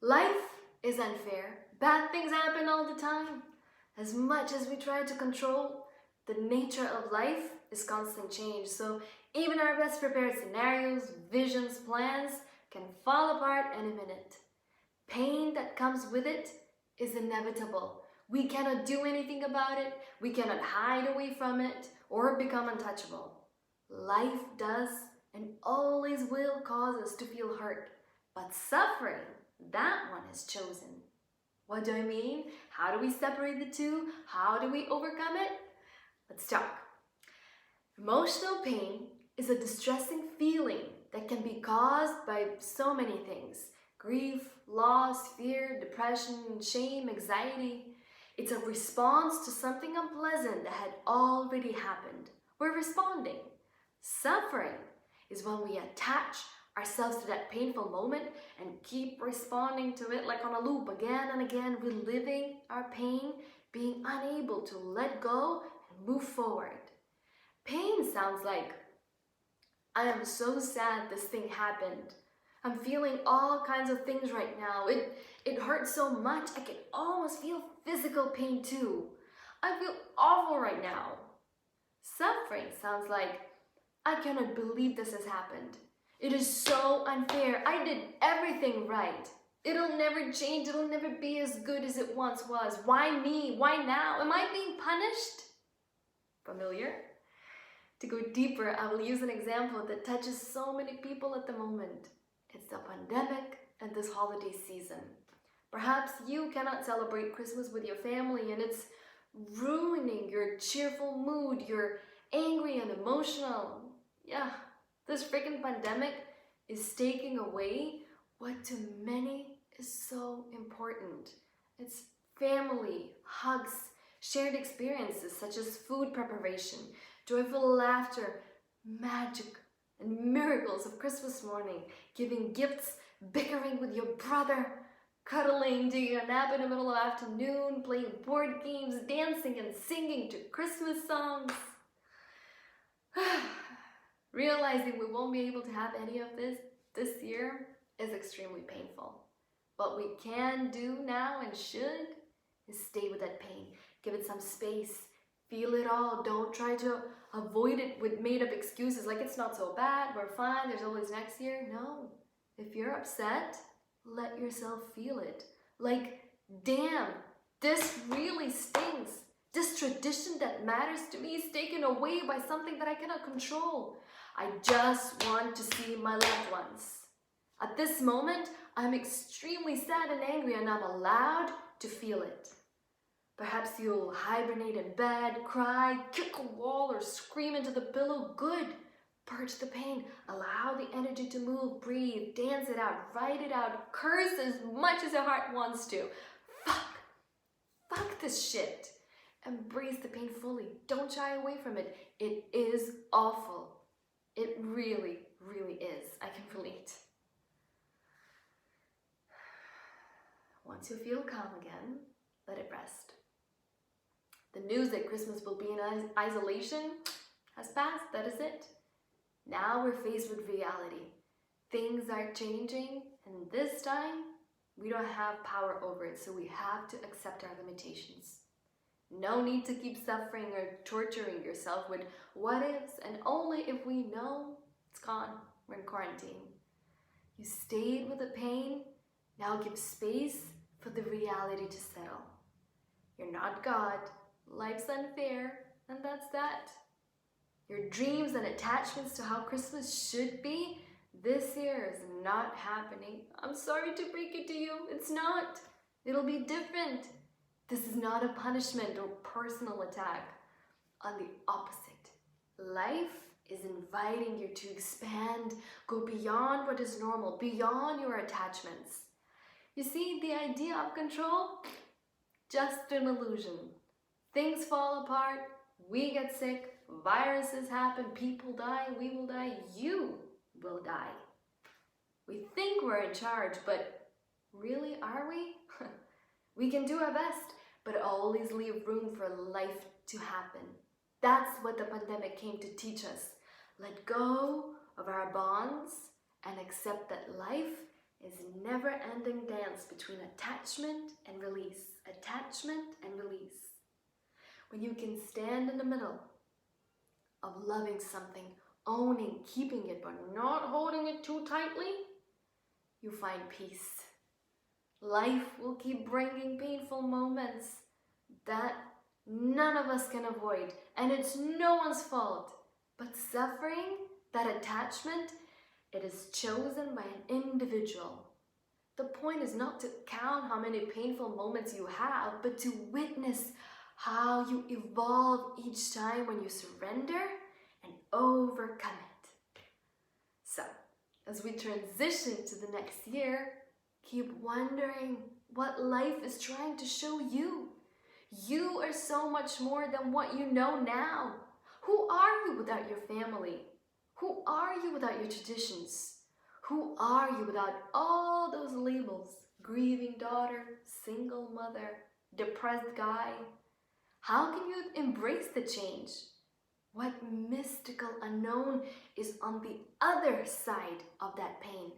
Life is unfair. Bad things happen all the time. As much as we try to control, the nature of life is constant change. So even our best prepared scenarios, visions, plans can fall apart in a minute. Pain that comes with it is inevitable. We cannot do anything about it. We cannot hide away from it or become untouchable. Life does and always will cause us to feel hurt. But suffering, that one is chosen. What do I mean? How do we separate the two? How do we overcome it? Let's talk. Emotional pain is a distressing feeling that can be caused by so many things. Grief, loss, fear, depression, shame, anxiety. It's a response to something unpleasant that had already happened. We're responding. Suffering is when we attach ourselves to that painful moment and keep responding to it like on a loop again and again, reliving our pain, being unable to let go and move forward. Pain sounds like, I am so sad this thing happened. I'm feeling all kinds of things right now. It hurts so much. I can almost feel physical pain too. I feel awful right now. Suffering sounds like, I cannot believe this has happened. It is so unfair. I did everything right. It'll never change. It'll never be as good as it once was. Why me? Why now? Am I being punished? Familiar? To go deeper, I will use an example that touches so many people at the moment. It's the pandemic and this holiday season. Perhaps you cannot celebrate Christmas with your family and it's ruining your cheerful mood. You're angry and emotional. Yeah, this freaking pandemic is taking away what to many is so important. It's family, hugs, shared experiences such as food preparation, joyful laughter, magic, and miracles of Christmas morning, giving gifts, bickering with your brother, cuddling, taking a nap in the middle of the afternoon, playing board games, dancing and singing to Christmas songs. Realizing we won't be able to have any of this year is extremely painful. What we can do now and should is stay with that pain. Give it some space. Feel it all. Don't try to avoid it with made-up excuses like it's not so bad, we're fine, there's always next year. No. If you're upset, let yourself feel it. Like, damn, this really stings. This tradition that matters to me is taken away by something that I cannot control. I just want to see my loved ones. At this moment, I'm extremely sad and angry and I'm allowed to feel it. Perhaps you'll hibernate in bed, cry, kick a wall, or scream into the pillow. Good. Purge the pain. Allow the energy to move. Breathe. Dance it out. Write it out. Curse as much as your heart wants to. Fuck this shit. Embrace the pain fully. Don't shy away from it. It is awful. It really, really is. I can relate. Once you feel calm again, let it rest. The news that Christmas will be in isolation has passed, that is it. Now we're faced with reality. Things are changing, and this time, we don't have power over it, so we have to accept our limitations. No need to keep suffering or torturing yourself with what ifs, and only if we know it's gone, we're in quarantine. You stayed with the pain, now give space for the reality to settle. You're not God. Life's unfair, and that's that. Your dreams and attachments to how Christmas should be this year is not happening. I'm sorry to break it to you. It's not. It'll be different. This is not a punishment or personal attack. On the opposite, life is inviting you to expand, go beyond what is normal, beyond your attachments. You see, the idea of control, just an illusion. Things fall apart, we get sick, viruses happen, people die, we will die, you will die. We think we're in charge, but really are we? We can do our best, but always leave room for life to happen. That's what the pandemic came to teach us. Let go of our bonds and accept that life is a never-ending dance between attachment and release. Attachment and release. When you can stand in the middle of loving something, owning, keeping it, but not holding it too tightly, you find peace. Life will keep bringing painful moments that none of us can avoid, and it's no one's fault. But suffering, that attachment, it is chosen by an individual. The point is not to count how many painful moments you have, but to witness how you evolve each time when you surrender and overcome it. So, as we transition to the next year, keep wondering what life is trying to show you. You are so much more than what you know now. Who are you without your family? Who are you without your traditions? Who are you without all those labels? Grieving daughter, single mother, depressed guy. How can you embrace the change? What mystical unknown is on the other side of that pain?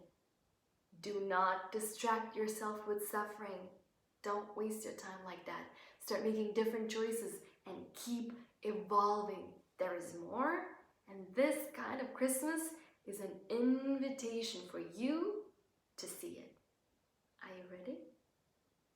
Do not distract yourself with suffering. Don't waste your time like that. Start making different choices and keep evolving. There is more, and this kind of Christmas is an invitation for you to see it. Are you ready?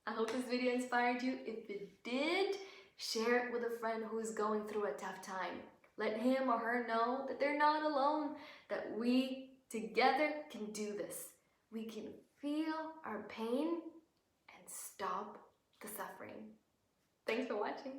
I hope this video inspired you. If it did, share it with a friend who is going through a tough time. Let him or her know that they're not alone, that we together can do this. We can feel our pain and stop the suffering. Thanks for watching.